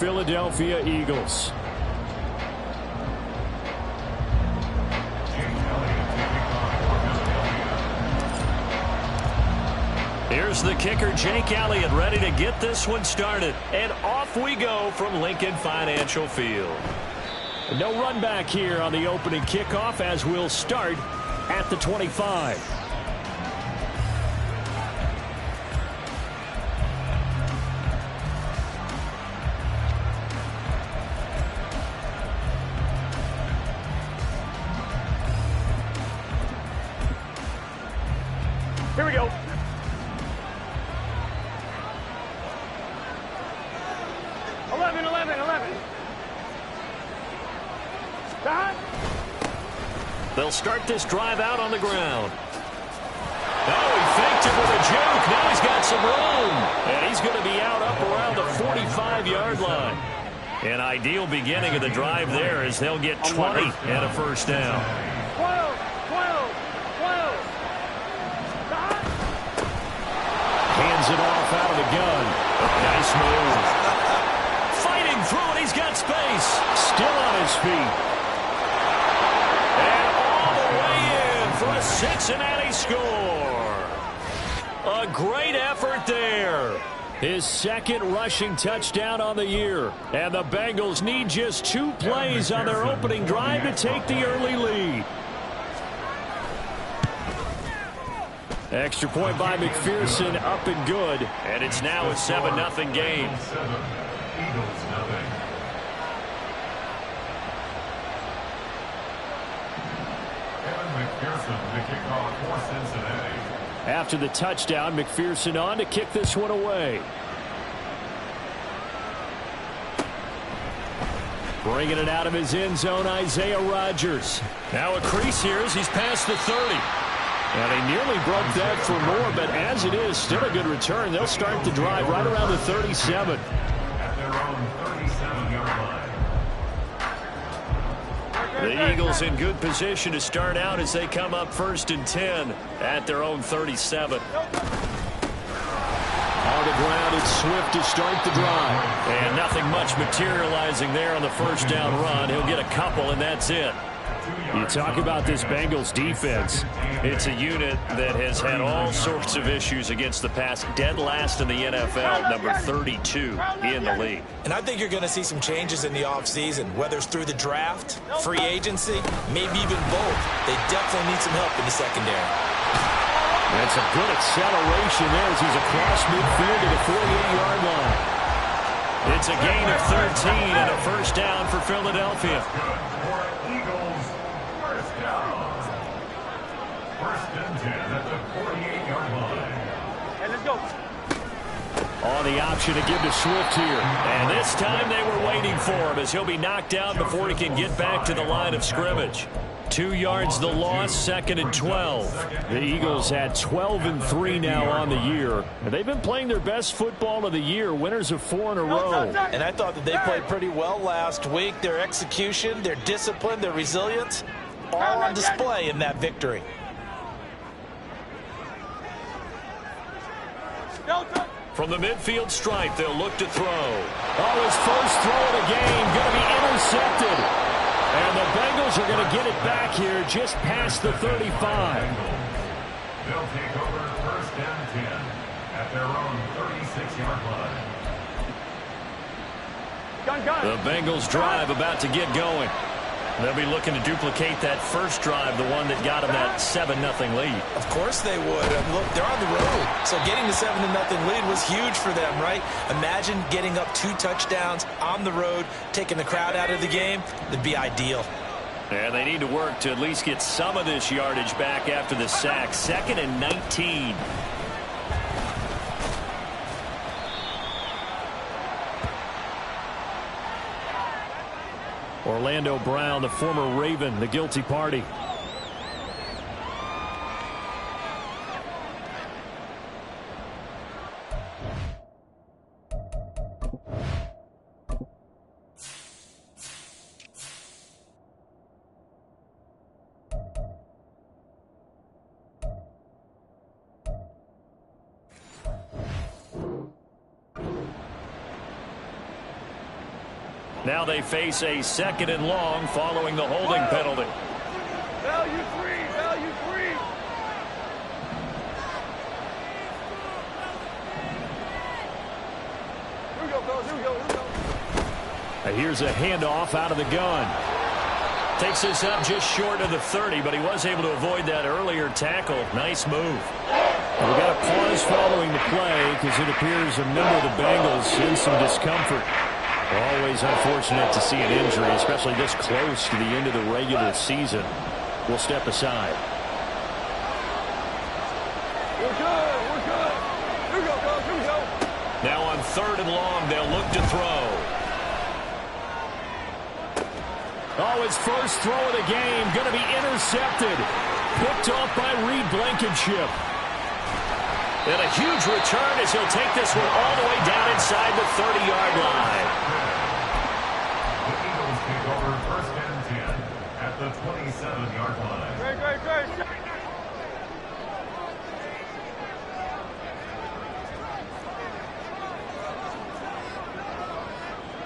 Philadelphia Eagles. Here's the kicker, Jake Elliott, ready to get this one started. And off we go from Lincoln Financial Field. No run back here on the opening kickoff as we'll start at the 25. Here we go. They'll start this drive out on the ground. Oh, he faked it with a juke. Now he's got some room. And he's going to be out up around the 45-yard line. An ideal beginning of the drive there as they'll get 20 and a first down. 12. Hands it off out of the gun. Nice move. Fighting through it. He's got space. Still on his feet. And all the way in for a Cincinnati score. A great effort there. His second rushing touchdown on the year. And the Bengals need just 2 plays on their opening drive to take the early lead. Extra point by McPherson, up and good. And it's now a 7-0 game. After the touchdown, McPherson on to kick this one away. Bringing it out of his end zone, Isaiah Rodgers. Now a crease here as he's past the 30. And they nearly broke that for more, but as it is, still a good return. They'll start the drive right around the 37. At their own 37-yard line. The Eagles in good position to start out as they come up 1st and 10 at their own 37. On the ground, it's Swift to start the drive. And nothing much materializing there on the first down run. He'll get a couple, and that's it. You talk about this Bengals defense. It's a unit that has had all sorts of issues against the pass. Dead last in the NFL, number 32 in the league. And I think you're going to see some changes in the offseason, whether it's through the draft, free agency, maybe even both. They definitely need some help in the secondary. That's a good acceleration there as he's across midfield to the 48-yard line. It's a gain of 13 and a first down for Philadelphia. First and 10 at the 48-yard line. And let's go. On the option to give to Swift here. And this time they were waiting for him as he'll be knocked down before he can get back to the line of scrimmage. 2 yards the loss, 2nd and 12. The Eagles had 12-3 now on the year. And they've been playing their best football of the year, winners of 4 in a row. And I thought that they played pretty well last week. Their execution, their discipline, their resilience, all on display in that victory. From the midfield stripe, they'll look to throw. Oh, his first throw of the game going to be intercepted. And the Bengals are going to get it back here just past the 35. They'll take over 1st and 10 at their own 36-yard line. The Bengals drive about to get going. They'll be looking to duplicate that first drive, the one that got them that 7-0 lead. Of course they would. Look, they're on the road. So getting the 7-0 lead was huge for them, right? Imagine getting up 2 touchdowns on the road, taking the crowd out of the game. That'd be ideal. And they need to work to at least get some of this yardage back after the sack. 2nd and 19. Orlando Brown, the former Raven, the guilty party. Now they face a 2nd and long following the holding penalty. Value three. Value three. Here we go, fellas. Here we go. Here we go. Here's a handoff out of the gun. Takes this up just short of the 30, but he was able to avoid that earlier tackle. Nice move. We got a pause following the play because it appears a member of the Bengals in some discomfort. Always unfortunate to see an injury, especially this close to the end of the regular season. We'll step aside. We're good. We're good. Here we go, fellas. Here we go. Now on 3rd and long, they'll look to throw. Oh, his first throw of the game going to be intercepted. Picked off by Reed Blankenship. And a huge return as he'll take this one all the way down inside the 30-yard line. The Eagles take over 1st and 10 at the 27-yard line. Great.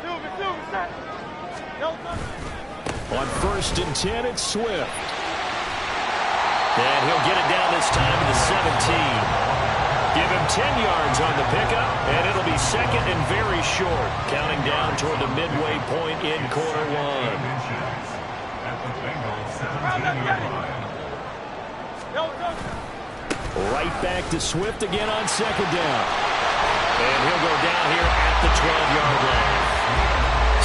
Silver, set. On 1st and 10, it's Swift. And he'll get it down this time to the 17. Give him 10 yards on the pickup, and it'll be 2nd and very short, counting down toward the midway point in quarter 1. At the Bengals 17-yard line. Right back to Swift again on 2nd down. And he'll go down here at the 12-yard line.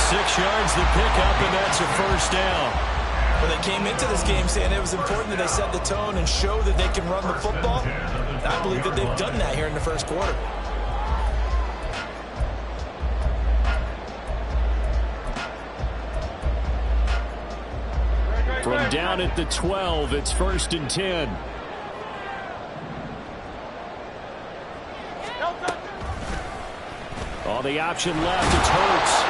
6 yards the pickup, and that's a 1st down. When they came into this game saying it was important that they set the tone and show that they can run the football, I believe that they've done that here in the 1st quarter. From down at the 12, it's 1st and 10. All the option left, it's Hurts.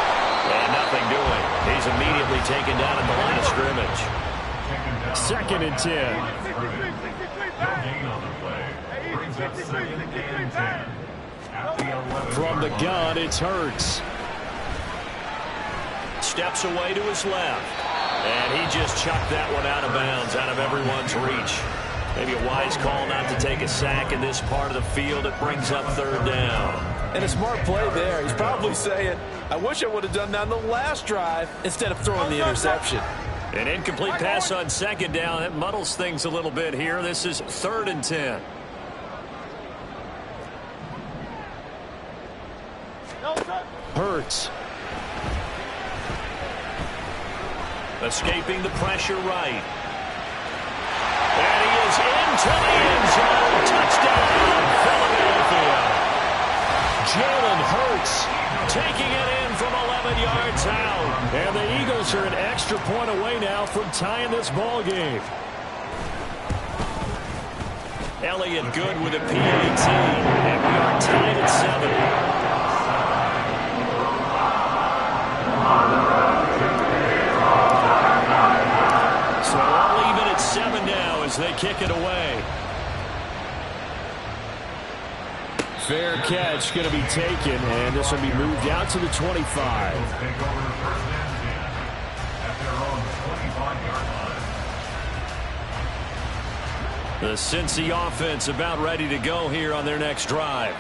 And nothing doing. He's immediately taken down at the line of scrimmage. 2nd and 10. No gain on the play. Brings up 2nd and 10. At the 11. From the gun, it's Hurts. Steps away to his left. And he just chucked that one out of bounds, out of everyone's reach. Maybe a wise call not to take a sack in this part of the field. It brings up 3rd down. And a smart play there. He's probably saying, I wish I would have done that on the last drive instead of throwing the interception. An incomplete pass on 2nd down. That muddles things a little bit here. This is 3rd and 10. Hurts. Escaping the pressure right. And he is into the end zone. Touchdown, Philadelphia. Jalen Hurts Taking it in from 11 yards out. And the Eagles are an extra point away now from tying this ball game. Elliott good with a PAT. And we are tied at 7. So all even at 7 now as they kick it away. Fair catch going to be taken, and this will be moved out to the 25. Take over 1st and 10 at their own 25-yard line. The Cincy offense about ready to go here on their next drive.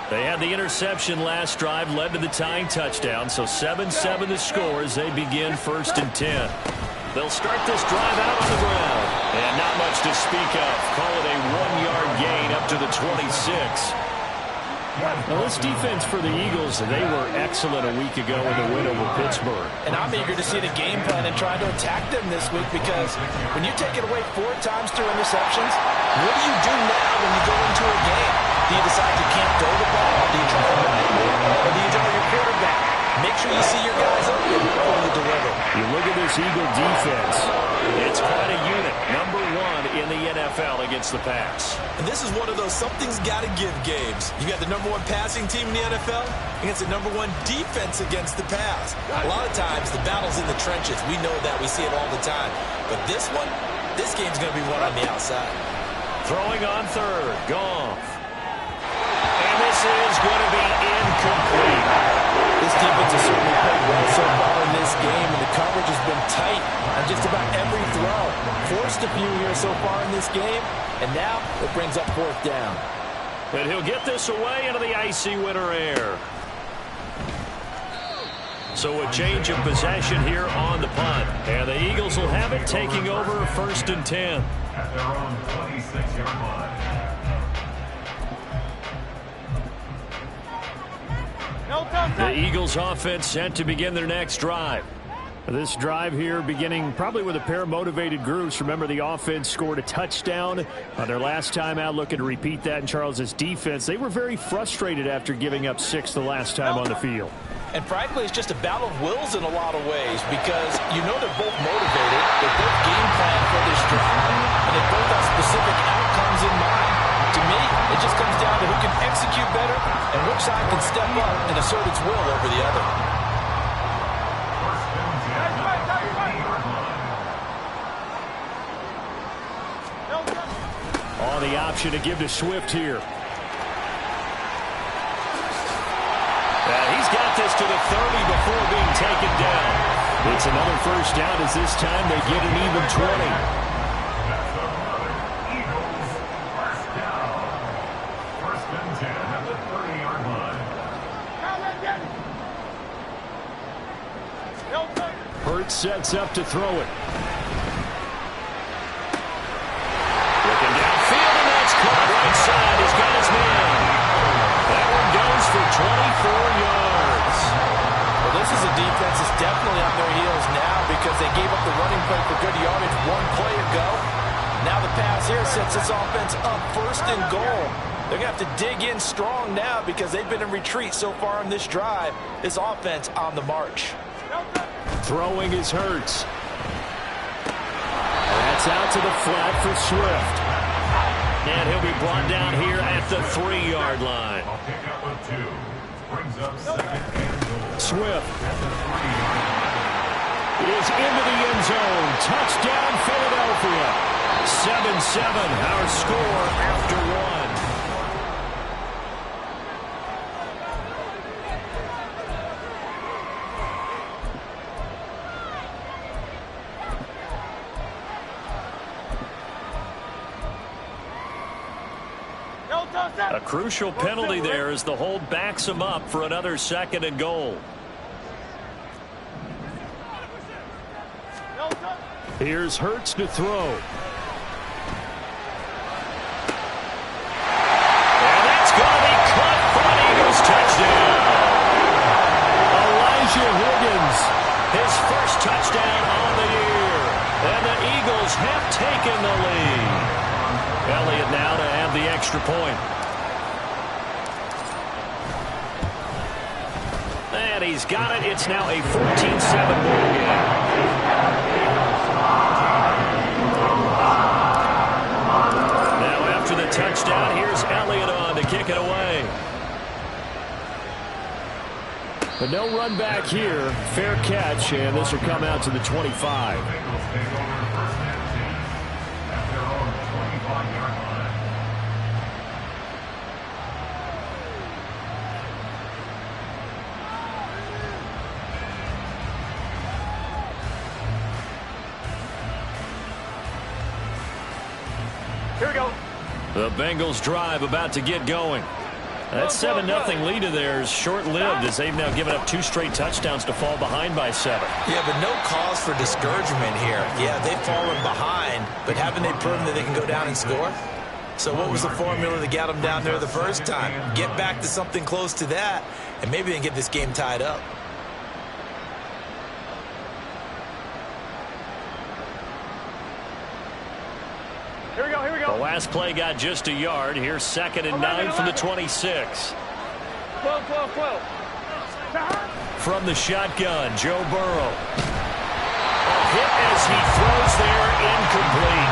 They had the interception last drive, led to the tying touchdown, so 7-7 the score as they begin 1st and 10. They'll start this drive out on the ground, and not much to speak of. Call it a 1-yard gain up to the 26. Now, this defense for the Eagles, they were excellent a week ago in the win over Pittsburgh. And I'm eager to see the game plan and try to attack them this week, because when you take it away 4 times through interceptions, what do you do now when you go into a game? Do you decide you can't throw the ball? Do you try to run it? Or do you tell your quarterback, make sure you see your guys open before you deliver? You look at this Eagle defense. It's quite a unit. Number 1 in the NFL against the pass. And this is one of those something's got to give games. You got the number 1 passing team in the NFL against the number 1 defense against the pass. A lot of times the battle's in the trenches. We know that. We see it all the time. But this one, this game's going to be won on the outside. Throwing on 3rd. Goff. And this is going to be incomplete. This defense has certainly played well so far on just about every throw. Forced a few here so far in this game, and now it brings up fourth down. And he'll get this away into the icy winter air. So a change of possession here on the punt. And the Eagles will have it, taking over first and 10. At their own 26-yard line. The Eagles offense set to begin their next drive. This drive here beginning probably with a pair of motivated groups. Remember, the offense scored a touchdown on their last time out, looking to repeat that in Charles's defense. They were very frustrated after giving up 6 the last time on the field. And frankly, it's just a battle of wills in a lot of ways because you know they're both motivated. They're both game plan for this drive, and they both have specific outcomes in mind. To me, it just comes down to who can execute better and which side can step up and assert its will over the other. On the option to give to Swift here. He's got this to the 30 before being taken down. It's another first down as this time they get an even 20. That's another Eagles first down. First and 10 at the 30-yard line. Hurts sets up to throw it. Looking downfield, and that's caught right side. He's got his man. That one goes for 24 yards. Well, this is a defense that's definitely on their heels now because they gave up the running play for good yardage one play ago. Now the pass here sets this offense up first and goal. They're going to have to dig in strong now because they've been in retreat so far in this drive. This offense on the march. Throwing is Hurts. That's out to the flat for Swift. And he'll be brought down here at the 3-yard line. I'll pick up with 2. Brings up second and goal. Swift At the 3-yard line. is into the end zone. Touchdown, Philadelphia. 7-7, our score after 1. A crucial penalty there as the hold backs him up for another second and goal. Here's Hurts to throw. And that's going to be caught for an Eagles touchdown. Elijah Higgins. His first touchdown on the year. And the Eagles have taken the lead. Elliott now to have the extra point. And he's got it. It's now a 14-7 ball game. Now after the touchdown, here's Elliott on to kick it away. But no run back here. Fair catch, and this will come out to the 25. Bengals take over first and 10 at their own 25-yard line. Here we go. The Bengals drive about to get going. That 7-0 lead of theirs short-lived as they've now given up 2 straight touchdowns to fall behind by 7. Yeah, but no cause for discouragement here. Yeah, they've fallen behind, but haven't they proven that they can go down and score? So what was the formula that got them down there the first time? Get back to something close to that, and maybe they can get this game tied up. Here we go, here we The go. last play got just a yard. Here's 2nd and 9 from the 26. 12, 12, 12. From the shotgun, Joe Burrow. A hit as he throws there, incomplete.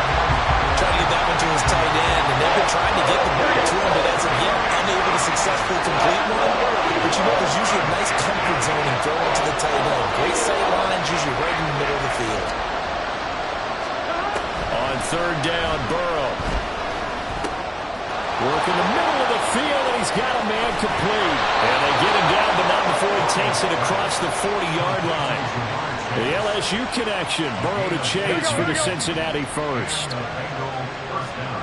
Trying to get that one to his tight end, and they've been trying to get the ball to him, but as of yet, unable to successfully complete one. But you know, there's usually a nice comfort zone in throwing to the tight end. Great sight lines, usually right in the middle of the field. On 3rd down, Burrow. Work in the middle of the field, and he's got a man complete. And they get him down, but not before he takes it across the 40-yard line. The LSU connection. Burrow to chase for the Cincinnati first. First down.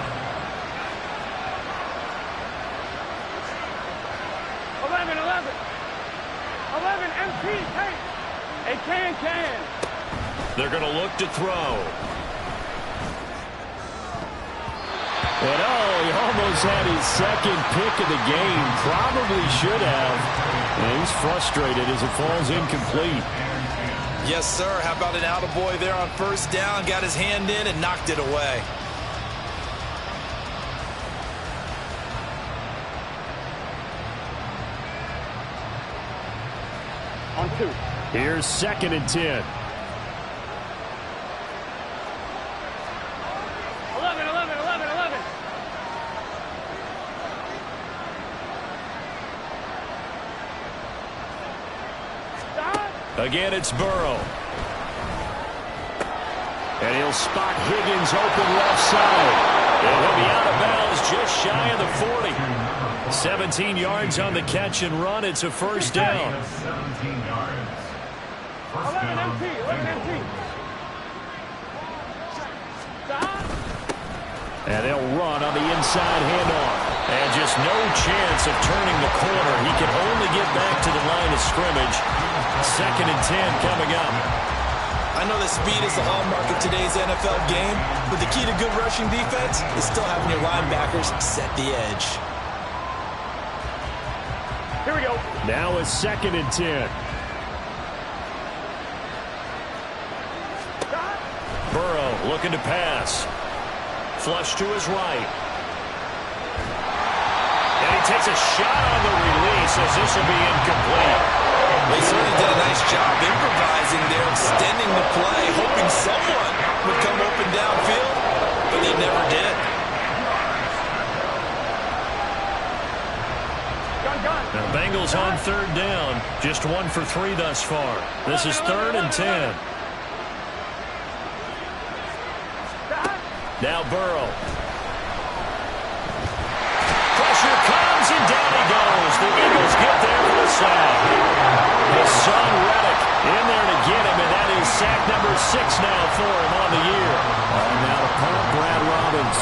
11, MP, hey. A can. They're going to look to throw. And he almost had his second pick of the game. Probably should have. And he's frustrated as it falls incomplete. Yes, sir. How about an attaboy there on first down? Got his hand in and knocked it away. On 2. Here's 2nd and 10. 11. Again, it's Burrow. And he'll spot Higgins open left side. And he'll be out of bounds just shy of the 40. 17 yards on the catch and run. It's a first down. 17 yards. First 11 down. MP. And they'll run on the inside handoff. And just no chance of turning the corner. He can only get back to the line of scrimmage. 2nd and 10 coming up. I know that speed is the hallmark of today's NFL game, but the key to good rushing defense is still having your linebackers set the edge. Here we go. Now it's 2nd and 10. Burrow looking to pass. Flush to his right. And he takes a shot on the release as this will be incomplete. They certainly did a nice job improvising there, extending the play, hoping someone would come open downfield, but they never did. Now Bengals on 3rd down. Just 1 for 3 thus far. This is 3rd and 10. Now Burrow. Pressure comes and down he goes. The Eagles get there for the sack. His son Reddick in there to get him, and that is sack number 6 now for him on the year. Now to punt, Brad Robbins.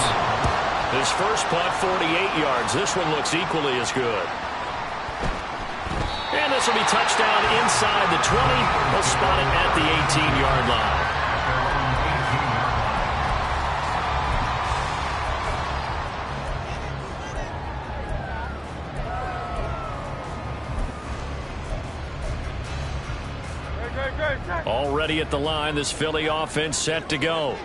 His first punt, 48 yards. This one looks equally as good. And this will be touchdown inside the 20. They'll spot it at the 18-yard line. Already at the line, this Philly offense set to go.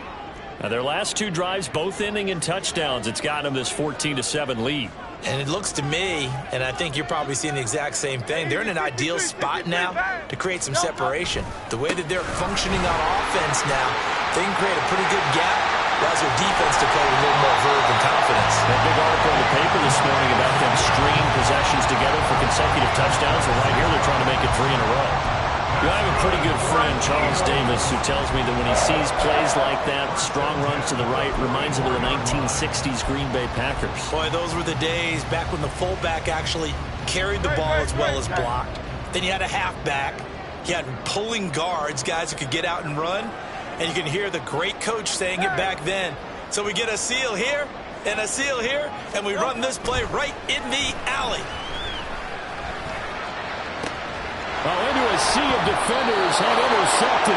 Now their last 2 drives, both ending in touchdowns. It's got them this 14-7 lead. And it looks to me, and I think you're probably seeing the exact same thing, they're in an ideal spot now to create some separation. The way that they're functioning on offense now, they can create a pretty good gap, allows their defense to play with a little more verve and confidence. That big article in the paper this morning about them stringing possessions together for consecutive touchdowns, and right here they're trying to make it 3 in a row. Well, I have a pretty good friend, Charles Davis, who tells me that when he sees plays like that, strong runs to the right, reminds him of the 1960s Green Bay Packers. Boy, those were the days back when the fullback actually carried the ball as well as blocked. Then you had a halfback. You had pulling guards, guys who could get out and run. And you can hear the great coach saying it back then. So we get a seal here and a seal here, and we run this play right in the alley. Well, into a sea of defenders and intercepted.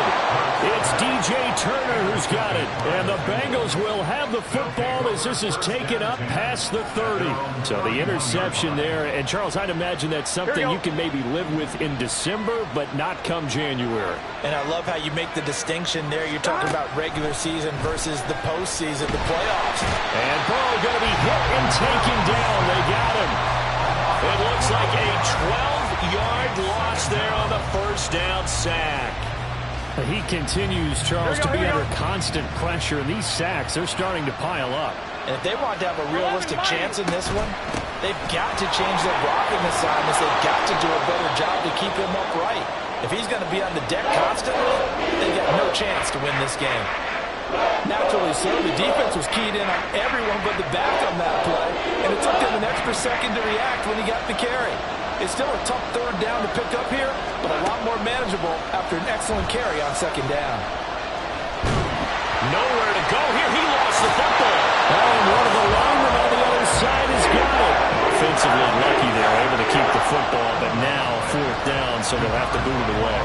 It's DJ Turner who's got it. And the Bengals will have the football as this is taken up past the 30. So the interception there. And, Charles, I'd imagine that's something you can maybe live with in December, but not come January. And I love how you make the distinction there. You're talking about regular season versus the postseason, the playoffs. And Burrow going to be hit and taken down. They got him. It looks like a 12-yard loss there on the first down sack. He continues, Charles, to be under constant pressure, and these sacks, they're starting to pile up. And if they want to have a realistic chance in this one, they've got to change their blocking assignments. They've got to do a better job to keep him upright. If he's going to be on the deck constantly, they've got no chance to win this game. Naturally so. The defense was keyed in on everyone but the back on that play, and it took them an extra second to react when he got the carry. It's still a tough third down to pick up here, but a lot more manageable after an excellent carry on second down. Nowhere to go here. He lost the football. And one of the linemen on the other side has got it. Offensively lucky they're able to keep the football, but now fourth down, so they'll have to boot it away.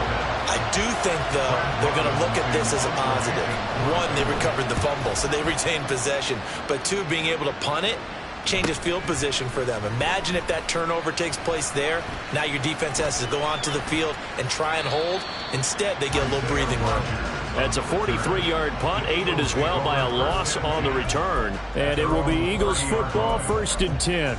I do think, though, they're going to look at this as a positive. One, they recovered the fumble, so they retained possession. But two, being able to punt it changes field position for them. Imagine if that turnover takes place there. Now your defense has to go onto the field and try and hold. Instead, they get a little breathing room. That's a 43-yard punt, aided as well by a loss on the return. And it will be Eagles football, 1st and 10.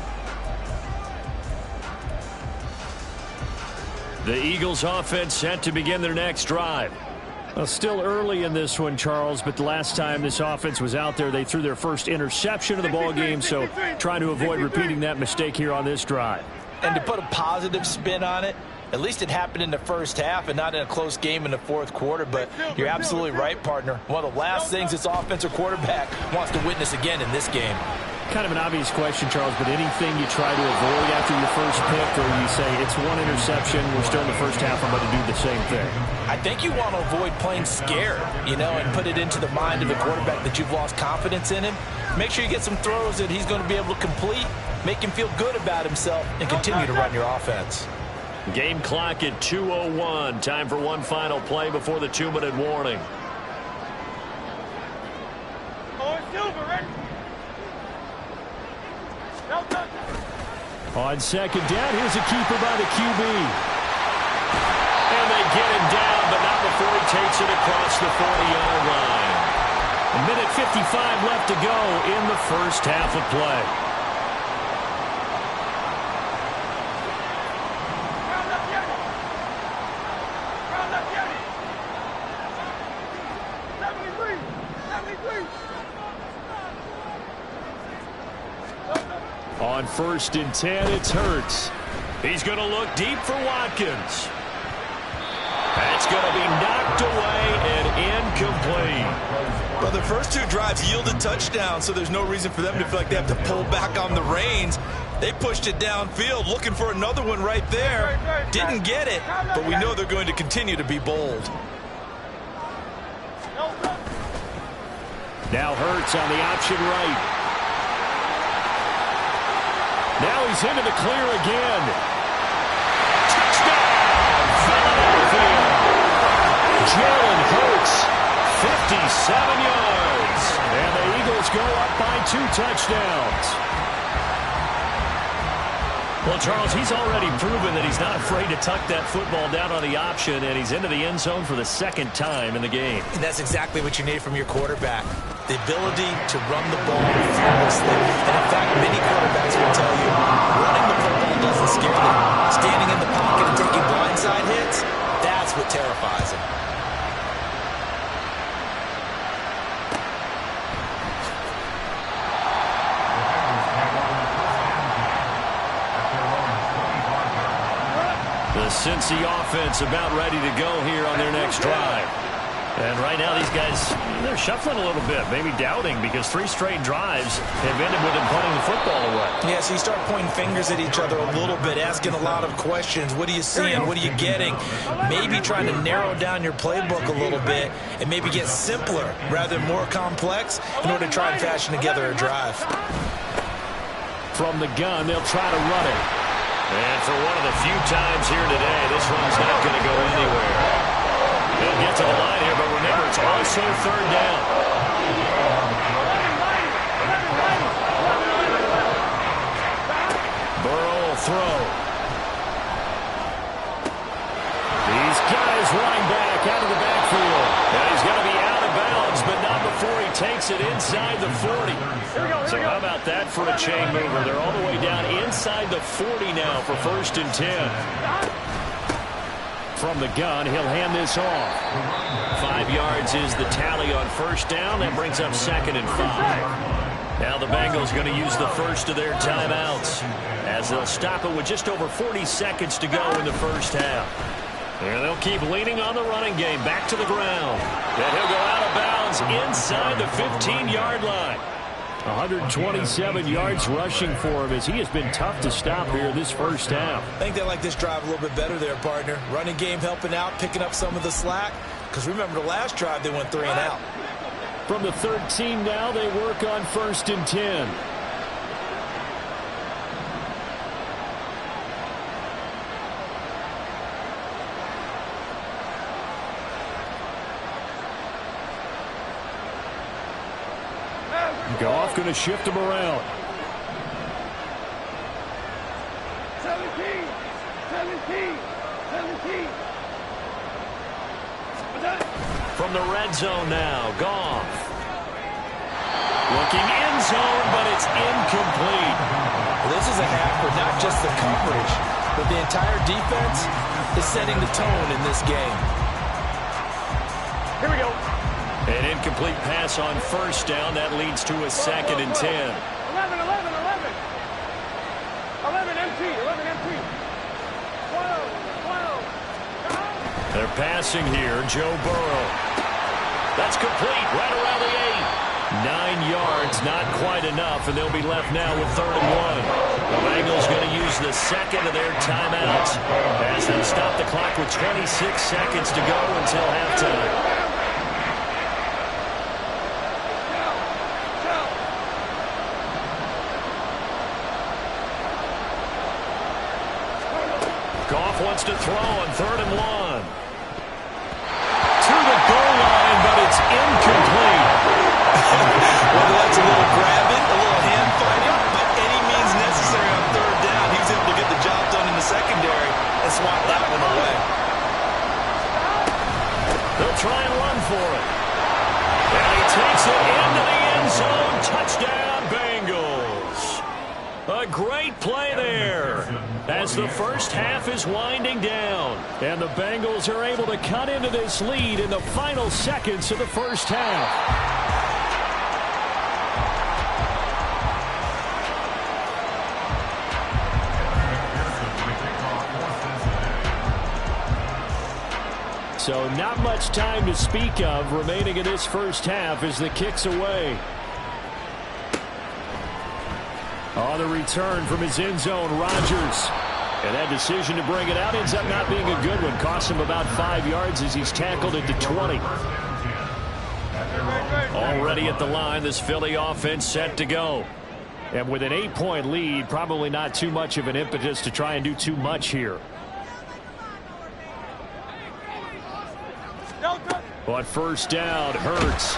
The Eagles offense set to begin their next drive. Well, still early in this one, Charles, but the last time this offense was out there, they threw their first interception of the ball game, so trying to avoid repeating that mistake here on this drive. And to put a positive spin on it, at least it happened in the first half and not in a close game in the fourth quarter, but you're absolutely right, partner. One of the last things this offensive quarterback wants to witness again in this game. Kind of an obvious question, Charles, but anything you try to avoid after your first pick, or you say it's one interception, we're still in the first half, I'm going to do the same thing? I think you want to avoid playing scared, and put it into the mind of the quarterback that you've lost confidence in him. Make sure you get some throws that he's going to be able to complete, make him feel good about himself, and continue to run your offense. Game clock at 2:01. Time for one final play before the 2-minute warning. On second down, here's a keeper by the QB. And they get him down, but not before he takes it across the 40-yard line. A minute 55 left to go in the first half of play. On 1st and 10, it's Hurts. He's going to look deep for Watkins. That's going to be knocked away and incomplete. Well, the first two drives yielded touchdowns, so there's no reason for them to feel like they have to pull back on the reins. They pushed it downfield, looking for another one right there. Didn't get it, but we know they're going to continue to be bold. Now Hurts on the option right. Now he's into the clear again. Touchdown, Philadelphia. Jalen Hurts, 57 yards. and the Eagles go up by 2 touchdowns. Well, Charles, he's already proven that he's not afraid to tuck that football down on the option, and he's into the end zone for the second time in the game. And that's exactly what you need from your quarterback. The ability to run the ball fearlessly. And in fact, many quarterbacks will tell you running the football doesn't scare them. Standing in the pocket and taking blindside hits, that's what terrifies them. The Cincy offense about ready to go here on their next drive. And right now these guys, they're shuffling a little bit, maybe doubting, because 3 straight drives have ended with them punting the football away. Yeah, so you start pointing fingers at each other a little bit, asking a lot of questions. What are you seeing? What are you getting? Maybe trying to narrow down your playbook a little bit and maybe get simpler rather than more complex in order to try and fashion together a drive. From the gun, they'll try to run it. And for one of the few times here today, this one's not going to go anywhere. They'll get to the line here, but remember, it's also third down. Burrow will throw. These guys running back out of the backfield. And he's going to be out of bounds, but not before he takes it inside the 40. So how about that for a chain mover? They're all the way down inside the 40 now for 1st and 10. From the gun, he'll hand this off. 5 yards is the tally on first down. That brings up 2nd and 5. Now the Bengals going to use the first of their timeouts as they'll stop it with just over 40 seconds to go in the first half. And they'll keep leaning on the running game back to the ground. And he'll go out of bounds inside the 15-yard line. 127 yards rushing for him as he has been tough to stop here this first half. I think they like this drive a little bit better there, partner. Running game helping out, picking up some of the slack. Because remember the last drive, they went 3 and out. From the 13 now, they work on 1st and 10. Goff going to shift him around. 17. From the red zone now, Goff. Looking end zone, but it's incomplete. Well, this is a half where not just the coverage, but the entire defense is setting the tone in this game. Here we go. An incomplete pass on 1st down. That leads to a 2nd and 10. 11 MT. 12. They're passing here. Joe Burrow. That's complete right around the 8. 9 yards, not quite enough, and they'll be left now with 3rd and 1. The Bengals going to use the 2nd of their timeouts as they stop the clock with 26 seconds to go until halftime. Goff wants to throw on 3rd and 1. To the goal line, but it's incomplete. Whether that's a little grabbing, a little hand fighting, by any means necessary on 3rd down, he was able to get the job done in the secondary and swat that one away. They'll try and run for it. And he takes it into the end zone. Touchdown, Bengals. A great play there as the first half is winding down. And the Bengals are able to cut into this lead in the final seconds of the first half. So not much time to speak of remaining in this first half as the kick's away. On the return from his end zone, Rodgers. And that decision to bring it out ends up not being a good one. Costs him about 5 yards as he's tackled at the 20. Already at the line, this Philly offense set to go. And with an 8-point lead, probably not too much of an impetus to try and do too much here. On 1st down, Hurts.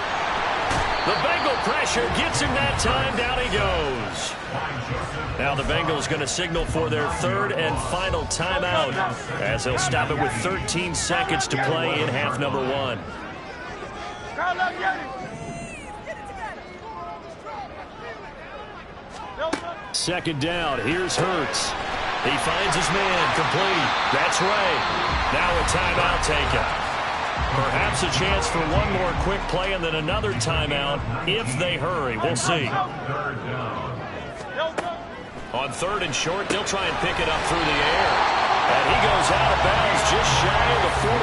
The Bengal pressure gets him that time. Down he goes. Now the Bengals going to signal for their 3rd and final timeout as they'll stop it with 13 seconds to play in half number 1. 2nd down, here's Hurts. He finds his man, complete. That's right. Now a timeout taken. Perhaps a chance for one more quick play and then another timeout if they hurry. We'll see. On 3rd and short, they'll try and pick it up through the air. And he goes out of bounds just shy of the 45.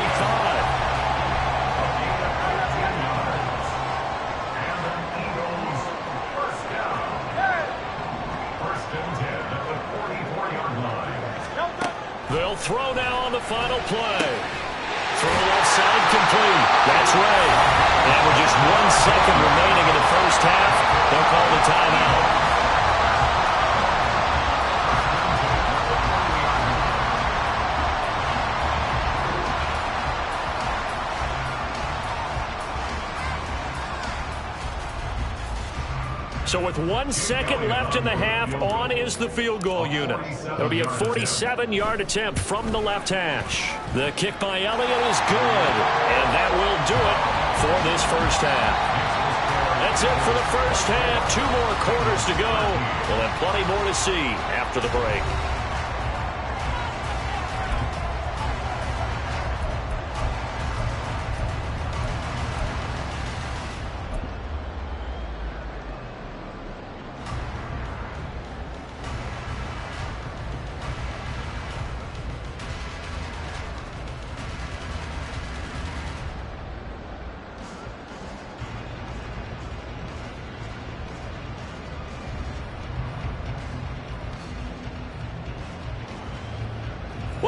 They'll throw now on the final play. Throw left side complete. That's right. And with just 1 second remaining in the first half, they'll call the timeout. So with 1 second left in the half, on is the field goal unit. It'll be a 47-yard attempt from the left hash. The kick by Elliott is good, and that will do it for this first half. That's it for the first half. 2 more quarters to go. We'll have plenty more to see after the break.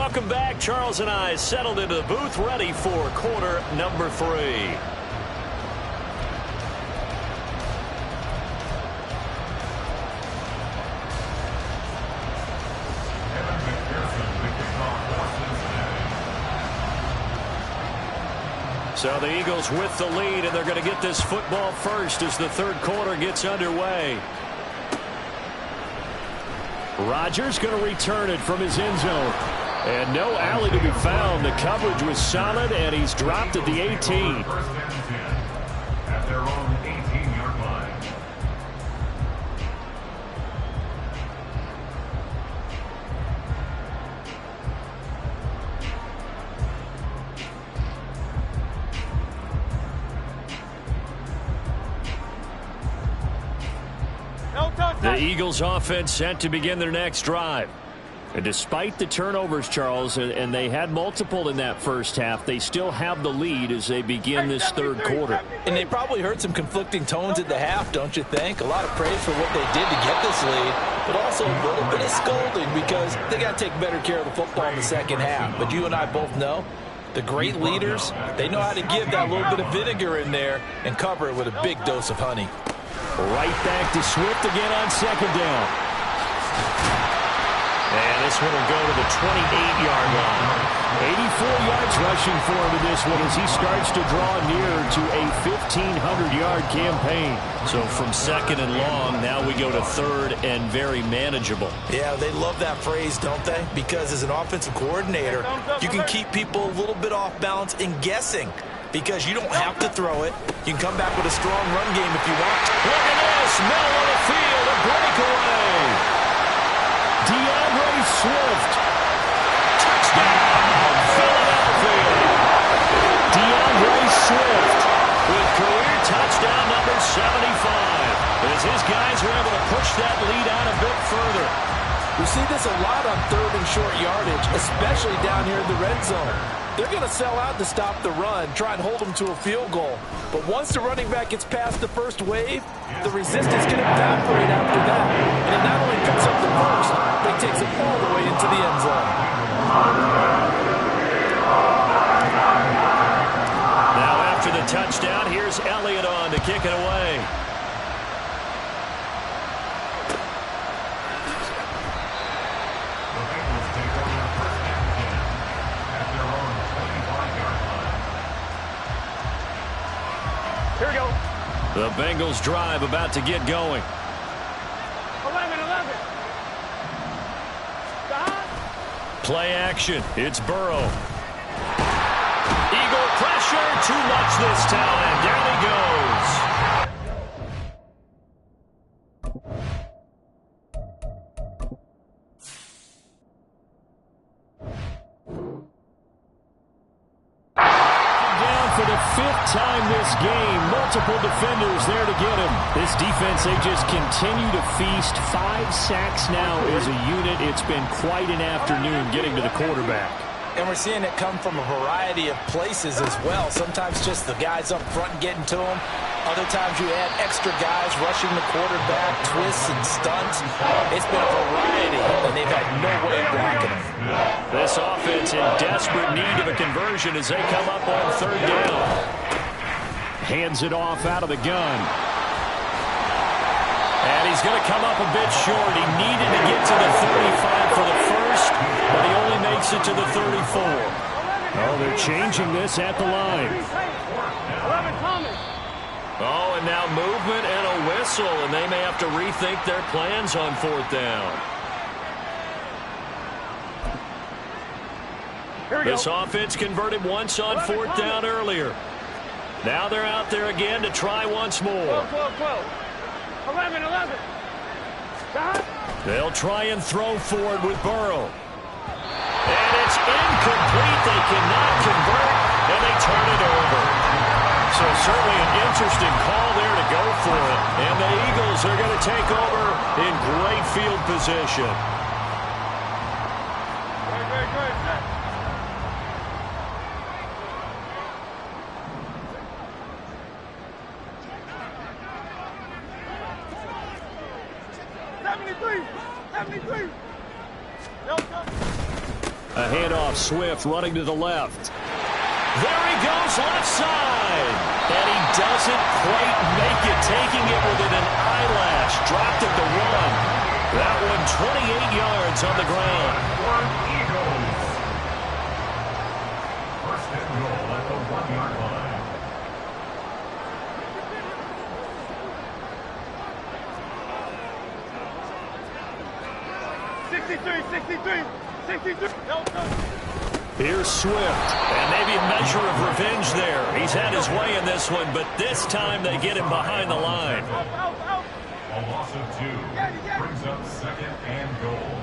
Welcome back. Charles and I settled into the booth, ready for quarter number 3. So the Eagles with the lead, and they're going to get this football first as the third quarter gets underway. Rodgers going to return it from his end zone. And no alley to be found. The coverage was solid, and he's dropped at the 18. First and 10 at their own 18-yard line. The Eagles offense set to begin their next drive. And despite the turnovers, Charles, and they had multiple in that first half, they still have the lead as they begin this third quarter. And they probably heard some conflicting tones at the half, don't you think? A lot of praise for what they did to get this lead, but also a little bit of scolding because they got to take better care of the football in the second half. But you and I both know the great leaders, they know how to give that little bit of vinegar in there and cover it with a big dose of honey. Right back to Swift again on second down. And this one will go to the 28-yard line. 84 yards rushing for him in this one as he starts to draw nearer to a 1,500-yard campaign. So from second and long, now we go to third and very manageable. Yeah, they love that phrase, don't they? Because as an offensive coordinator, you can keep people a little bit off balance and guessing. Because you don't have to throw it. You can come back with a strong run game if you want. Look at this. Middle of the field. A breakaway. DeAndre Swift. Touchdown. Philadelphia. DeAndre Swift with career touchdown number 75. As his guys are able to push that lead out a bit further. We see this a lot on third and short yardage, especially down here in the red zone. They're going to sell out to stop the run, try and hold them to a field goal. But once the running back gets past the first wave, the resistance can evaporate after that. And it not only picks up the first, but it takes it all the way into the end zone. Now after the touchdown, here's Elliott on to kick it away. Here we go. The Bengals drive about to get going. 11. Play action. It's Burrow. Eagle pressure. Too much this time. Down he goes. For the 5th time this game, multiple defenders there to get him. This defense, they just continue to feast. 5 sacks now as a unit. It's been quite an afternoon getting to the quarterback. And we're seeing it come from a variety of places as well. Sometimes just the guys up front getting to him. Other times you add extra guys rushing the quarterback, twists and stunts. It's been a variety, and they've had no way of blocking him. This offense in desperate need of a conversion as they come up on third down. Hands it off out of the gun. And he's going to come up a bit short. He needed to get to the 35 for the first, but he only makes it to the 34. Oh, they're changing this at the line. 11 Thomas. Oh, and now movement and a whistle, and they may have to rethink their plans on fourth down. This offense converted once on fourth down earlier. Now they're out there again to try once more. 12. 11. They'll try and throw forward with Burrow. And it's incomplete. They cannot convert, and they turn it over. So certainly an interesting call there to go for it. And the Eagles are going to take over in great field position. Great. 73. A handoff, Swift running to the left. There he goes, left side. And he doesn't quite make it, taking it within an eyelash. Dropped at the 1. That one 28 yards on the ground. Eagles. First and goal at the 1-yard line. Here's Swift, and maybe a measure of revenge there. He's had his way in this one, but this time they get him behind the line. A loss of 2 brings up second and goal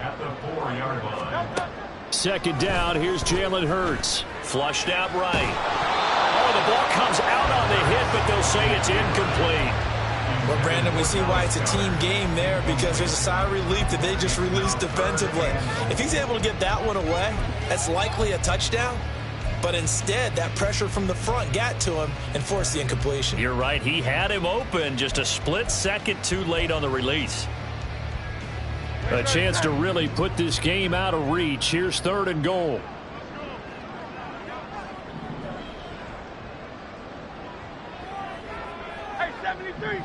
at the 4-yard line. Second down, here's Jalen Hurts. Flushed out right. Oh, the ball comes out on the hit, but they'll say it's incomplete. Well, Brandon, we see why it's a team game there, because there's a sigh of relief that they just released defensively. If he's able to get that one away, that's likely a touchdown. But instead, that pressure from the front got to him and forced the incompletion. You're right. He had him open, just a split second too late on the release. A chance to really put this game out of reach. Here's third and goal. Hey, 73.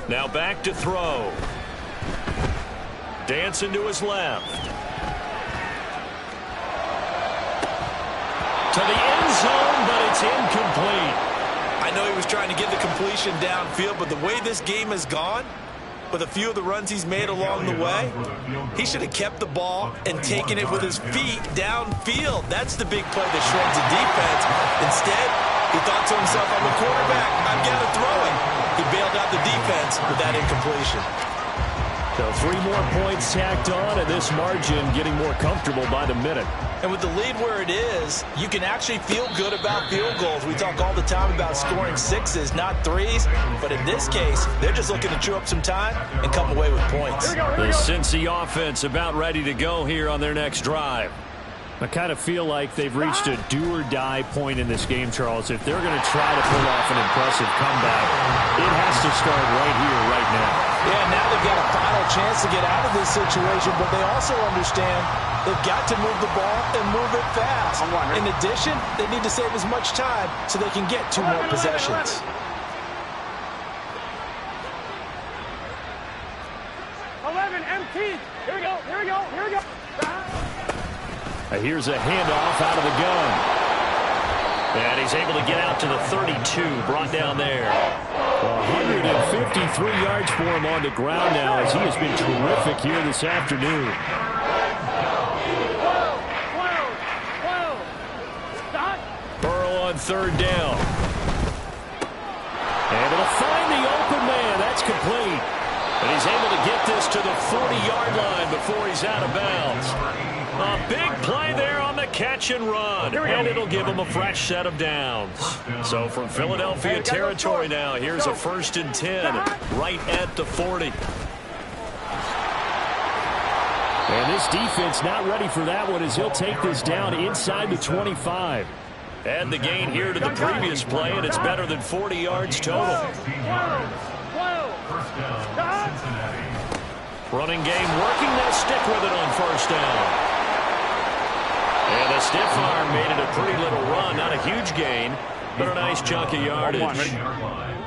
Now back to throw. Dancing to his left. To the end zone, but it's incomplete. I know he was trying to get the completion downfield, but the way this game has gone, with a few of the runs he's made along the way, he should have kept the ball and taken it with his feet downfield. That's the big play that shreds the defense. Instead, he thought to himself, I'm a quarterback, I've got to throw it. He bailed out the defense with that incompletion. So 3 more points tacked on, and this margin getting more comfortable by the minute. And with the lead where it is, you can actually feel good about field goals. We talk all the time about scoring 6s, not 3s. But in this case, they're just looking to chew up some time and come away with points. The Cincy offense about ready to go here on their next drive. I kind of feel like they've reached a do-or-die point in this game, Charles. If they're going to try to pull off an impressive comeback, it has to start right here, right now. Yeah, now they've got a final chance to get out of this situation, but they also understand they've got to move the ball and move it fast. In addition, they need to save as much time so they can get 2 more possessions. 11, MT. Here we go. Here's a handoff out of the gun. And he's able to get out to the 32, brought down there. 153 yards for him on the ground now, as he has been terrific here this afternoon. 12. Burrow on third down. Able to find the open man. That's complete. And he's able to get this to the 40-yard line before he's out of bounds. A big play there on the catch and run, and it'll give him a fresh set of downs. So from Philadelphia territory now, here's a 1st and 10 right at the 40. And this defense not ready for that one, as he'll take this down inside the 25. And the gain here to the previous play, and it's better than 40 yards total. Running game working. They'll stick with it on 1st down. And the stiff arm made it a pretty little run. Not a huge gain, but a nice chunk of yardage.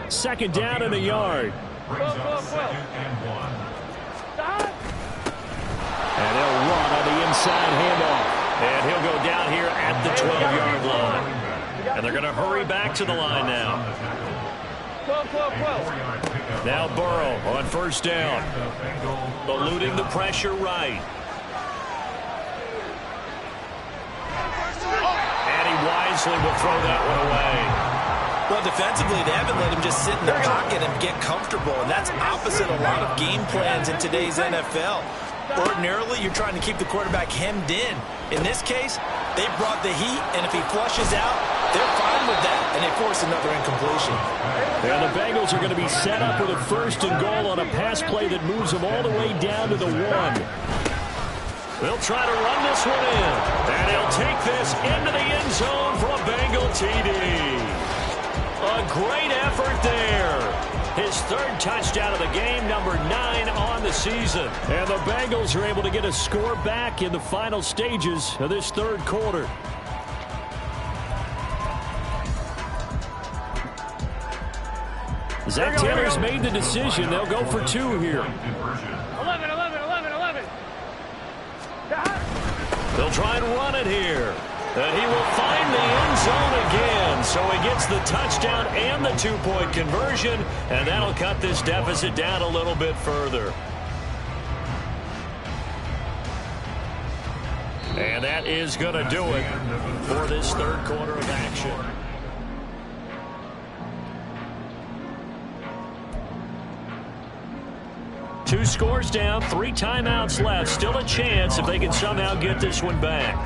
2nd down and a yard. And they'll run on the inside handoff. And he'll go down here at the 12-yard line. And they're going to hurry back to the line now. Now Burrow on 1st down. Eluding the pressure right. And he wisely will throw that one away. Well, defensively, they haven't let him just sit in the pocket and get comfortable, and that's opposite a lot of game plans in today's NFL. Ordinarily, you're trying to keep the quarterback hemmed in. In this case, they brought the heat, and if he flushes out, they're fine with that, and they force another incompletion. And the Bengals are going to be set up with a 1st and goal on a pass play that moves them all the way down to the 1. They'll try to run this one in, and he'll take this into the end zone for a Bengal TD. A great effort there. His third touchdown of the game, number 9 on the season. And the Bengals are able to get a score back in the final stages of this third quarter. Zach Taylor's made the decision. They'll go for 2 here. 11. They'll try and run it here. And he will find the end zone again. So he gets the touchdown and the 2-point conversion. And that'll cut this deficit down a little bit further. And that is going to do it for this third quarter of action. Two scores down, 3 timeouts left. Still a chance if they can somehow get this one back.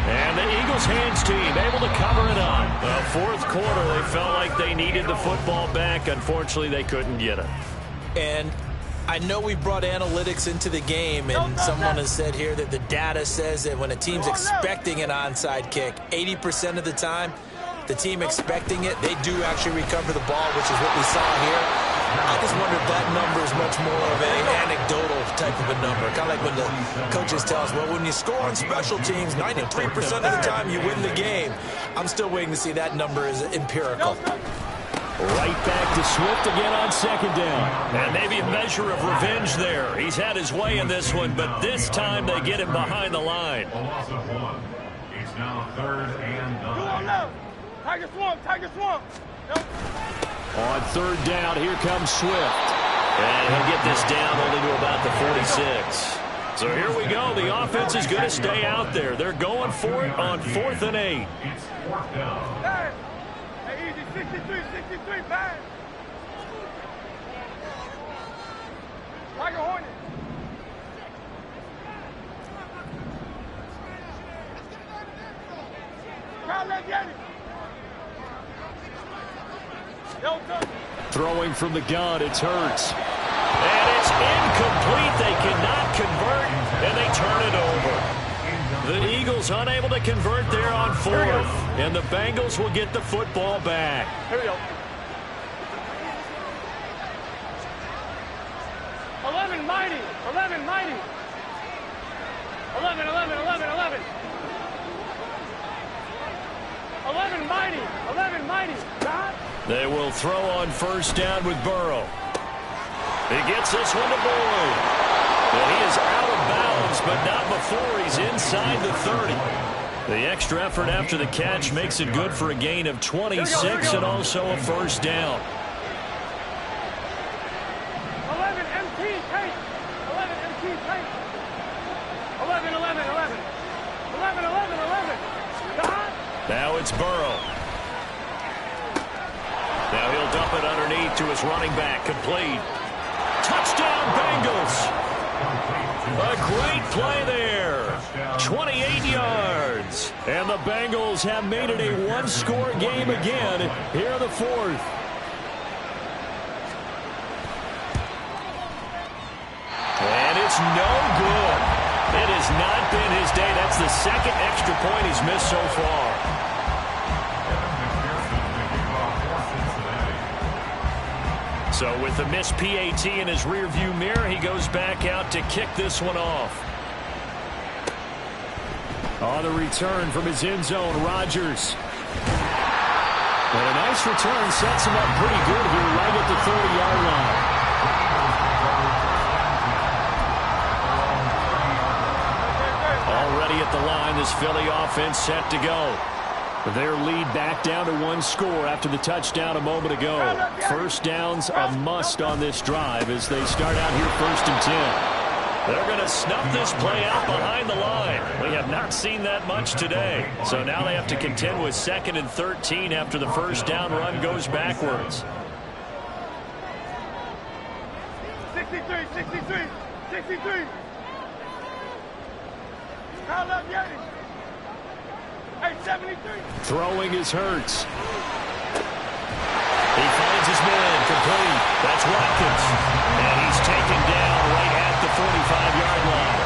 And the Eagles hands team able to cover it up. The fourth quarter, they felt like they needed the football back. Unfortunately, they couldn't get it. And I know we brought analytics into the game, and someone has said here that the data says that when a team's expecting an onside kick, 80% of the time, the team expecting it, they do actually recover the ball, which is what we saw here. I just wonder if that number is much more of an anecdotal type of a number. Kind of like when the coaches tell us, well, when you score on special teams, 93% of the time you win the game. I'm still waiting to see that number is empirical. Right back to Swift again on second down. And maybe a measure of revenge there. He's had his way in this one, but this time they get him behind the line. A loss of 1. It's now 3rd and 9. Tiger swamp. Nope. On third down, here comes Swift. And he'll get this down only to about the 46. So here we go. The offense is going to stay out there. They're going for it on 4th and 8. It's 4th down. Hey, easy, 63, bang. Tiger Hornet. Crowd, let's get it. Throwing from the gun, it's Hurts. And it's incomplete. They cannot convert, and they turn it over. The Eagles unable to convert there on 4th, and the Bengals will get the football back. Here we go. 11 mighty. 11 mighty. 11 mighty. 11 mighty. God. They will throw on first down with Burrow. He gets this one to Boyd. And he is out of bounds, but not before he's inside the 30. The extra effort after the catch makes it good for a gain of 26 and also a first down. 11 MT tape. 11 MT tape. 11. God. Now it's Burrow. Now he'll dump it underneath to his running back. Complete. Touchdown, Bengals. A great play there. 28 yards. And the Bengals have made it a one-score game again here in the fourth. And it's no good. It has not been his day. That's the second extra point he's missed so far. So with the missed PAT in his rearview mirror, he goes back out to kick this one off. On the return from his end zone, Rodgers. And a nice return sets him up pretty good here right at the 30-yard line. Already at the line, this Philly offense set to go. Their lead back down to 1 score after the touchdown a moment ago. First down's a must on this drive as they start out here 1st and 10. They're going to snuff this play out behind the line. We have not seen that much today. So now they have to contend with 2nd and 13 after the first down run goes backwards. 63. Call up Yeti. Hey, 73. Throwing is Hurts. He finds his man complete. That's Watkins. And he's taken down right at the 45-yard line.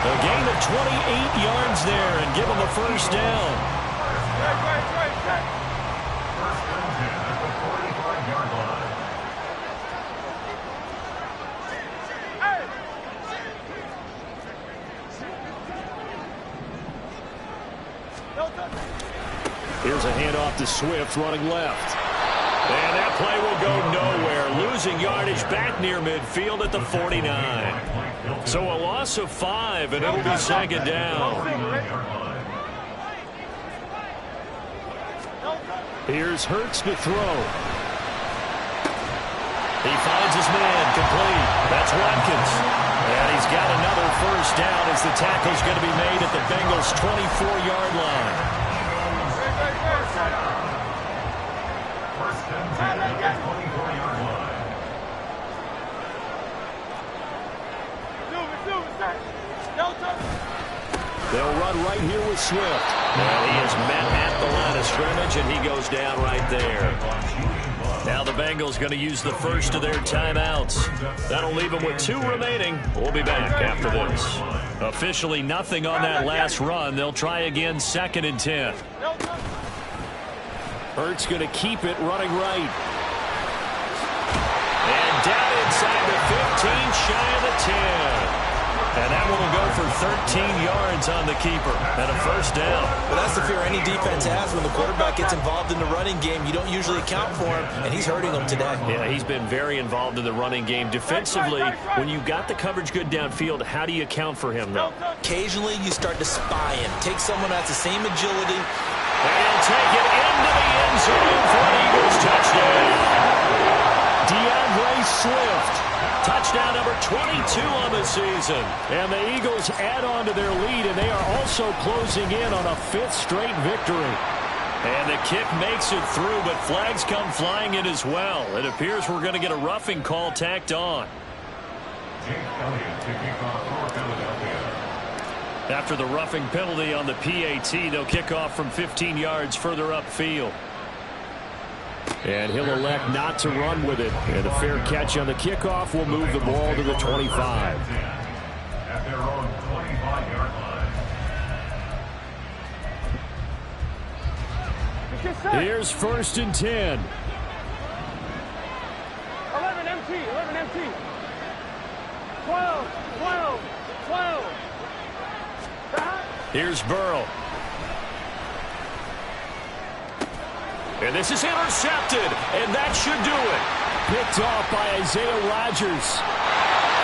A gain of 28 yards there and give him the first down. First and 10 at the 45-yard line. Here's a handoff to Swift running left. And that play will go nowhere. Losing yardage back near midfield at the 49. So a loss of 5, and it'll be second down. Here's Hurts to throw. He finds his man complete. That's Watkins. And he's got another first down as the tackle's going to be made at the Bengals' 24-yard line. First and 10 at the 24-yard line. They'll run right here with Swift. Well, he is met at the line of scrimmage, and he goes down right there. Now the Bengals going to use the first of their timeouts. That'll leave them with 2 remaining. We'll be back after this. Officially nothing on that last run. They'll try again, second and 10. Hurts going to keep it running right. And down inside the 15, shy of the 10. And that one will go for 13 yards on the keeper and a first down. Well, that's the fear any defense has when the quarterback gets involved in the running game. You don't usually account for him, and he's hurting them today. Yeah, he's been very involved in the running game. Defensively, when you've got the coverage good downfield, how do you account for him, though? Occasionally, you start to spy him. Take someone that's the same agility. And he'll take it into the end zone for an Eagles touchdown. DeAndre Swift. Touchdown number 22 on the season. And the Eagles add on to their lead, and they are also closing in on a 5th straight victory. And the kick makes it through, but flags come flying in as well. It appears we're going to get a roughing call tacked on. Jake Elliott to kick off for Philadelphia. After the roughing penalty on the PAT, they'll kick off from 15 yards further upfield. And he'll elect not to run with it. And a fair catch on the kickoff will move the ball to the 25. At their own 25-yard line. Here's first and 10. 11 MT, 11 MT. 12, 12, 12. Here's Burrow. And this is intercepted, and that should do it. Picked off by Isaiah Rodgers.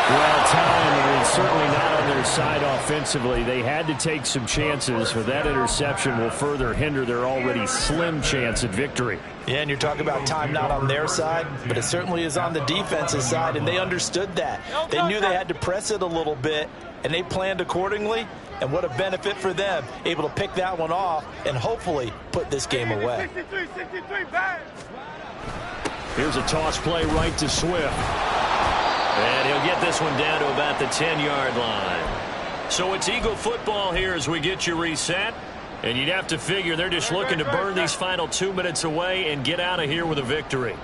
Well, time is certainly not on their side offensively. They had to take some chances, but that interception will further hinder their already slim chance at victory. Yeah, and you're talking about time not on their side, but it certainly is on the defensive side, and they understood that. They knew they had to press it a little bit, and they planned accordingly. And what a benefit for them, able to pick that one off and hopefully put this game away. 63, 63, bang. Here's a toss play right to Swift. And he'll get this one down to about the 10-yard line. So it's Eagle football here as we get you reset. And you'd have to figure they're just looking to burn these final 2 minutes away and get out of here with a victory.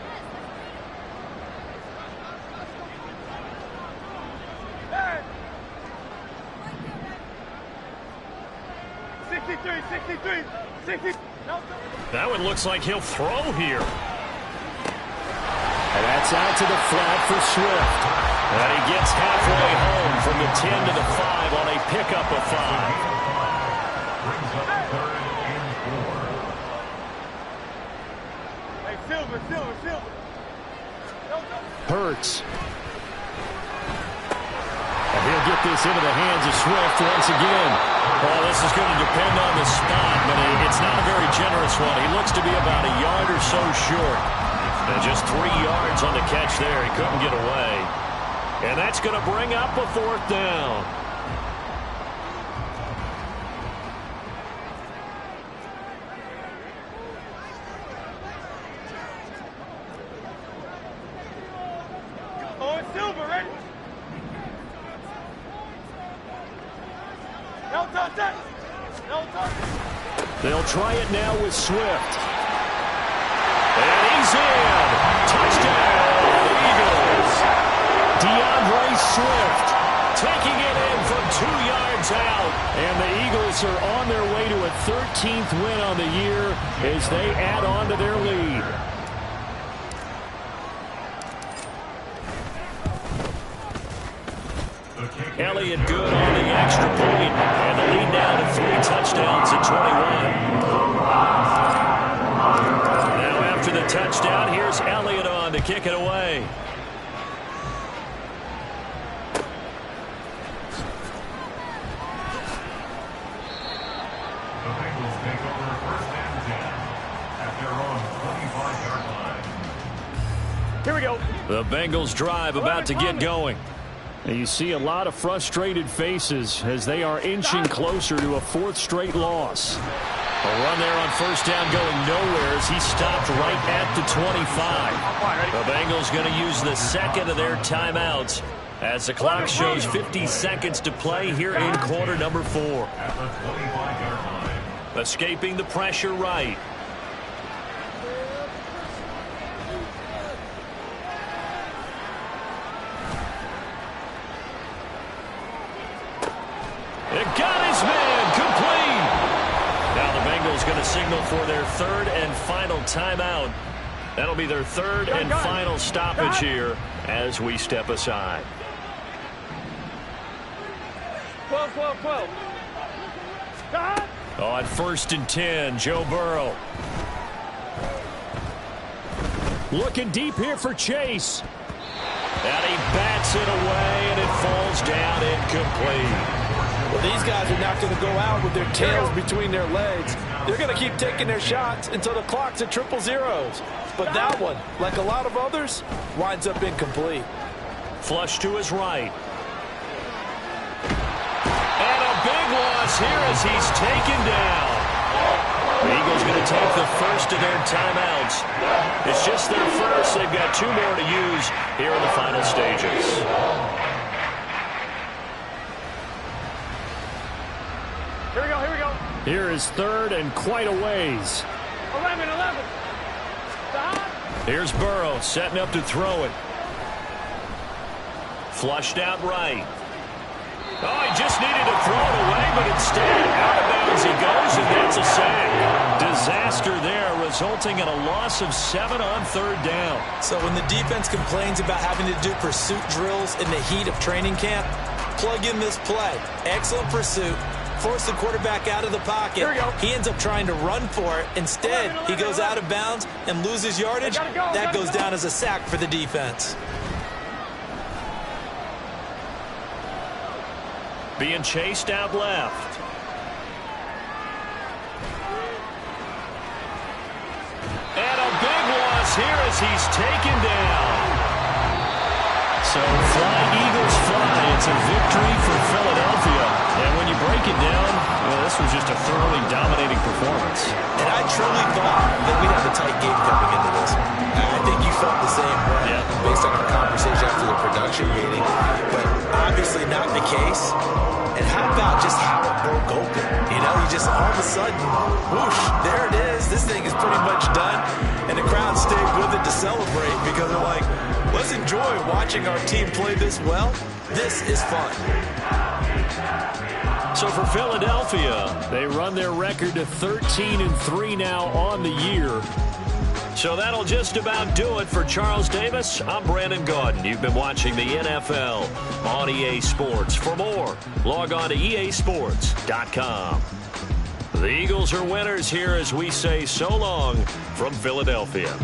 That one looks like he'll throw here. And that's out to the flat for Swift. And he gets halfway home from the 10 to the 5 on a pickup of 5. Brings up third and 4. Hey, Silver. Hurts. And he'll get this into the hands of Swift once again. Well, this is going to depend on the spot, but it's not a very generous one. He looks to be about a yard or so short. And just 3 yards on the catch there. He couldn't get away. And that's going to bring up a 4th down. Oh, it's Silver, ready? No touch. They'll try it now with Swift. And he's in. Touchdown, Eagles. DeAndre Swift taking it in from 2 yards out. And the Eagles are on their way to a 13th win on the year as they add on to their lead. Elliott good on the extra point, and the lead now to 3 touchdowns at 21. Now after the touchdown, here's Elliott on to kick it away. The Bengals take over 1st and 10 at their own 25-yard line. Here we go. The Bengals drive about to get going. And you see a lot of frustrated faces as they are inching closer to a 4th straight loss. A run there on 1st down going nowhere as he stopped right at the 25. The Bengals going to use the 2nd of their timeouts as the clock shows 50 seconds to play here in quarter number 4. At the 25-yard line. Escaping the pressure right. It got his man complete. Now the Bengals going to signal for their 3rd and final timeout. That'll be their 3rd and final stoppage here as we step aside. 12, 12, 12. On 1st and 10, Joe Burrow. Looking deep here for Chase. And he bats it away, and it falls down incomplete. Well, these guys are not going to go out with their tails between their legs. They're going to keep taking their shots until the clock's at 0-0. But that one, like a lot of others, winds up incomplete. Flush to his right. And a big loss here as he's taken down. The Eagles going to take the 1st of their timeouts. It's just their 1st. They've got 2 more to use here in the final stages. Here we go, here we go. Here is 3rd and quite a ways. 11, 11. Here's Burrow setting up to throw it. Flushed out right. Oh, he just needed to throw it away, but instead, out of bounds he goes, and that's a sack. Disaster there, resulting in a loss of 7 on 3rd down. So when the defense complains about having to do pursuit drills in the heat of training camp, plug in this play. Excellent pursuit. Force the quarterback out of the pocket. He ends up trying to run for it. Instead, he goes out of bounds and loses yardage. That goes down as a sack for the defense. Being chased out left. And a big loss here as he's taken down. So fly, Eagles fly. It's a victory for Philadelphia. And when you break it down, well, this was just a thoroughly dominating performance. And I truly thought that we'd have a tight game coming into this. I think you felt the same way based on our conversation after the production meeting. But obviously not the case. And how about just how it broke open? You know, you just all of a sudden, whoosh, there it is. This thing is pretty much done. And the crowd stayed with it to celebrate because they're like, let's enjoy watching our team play this well. This is fun. So for Philadelphia, They run their record to 13-3 now on the year. so that'll just about do it for Charles Davis. I'm Brandon Gaudin. You've been watching the NFL on EA Sports. For more, log on to easports.com. The Eagles are winners here as we say so long from Philadelphia.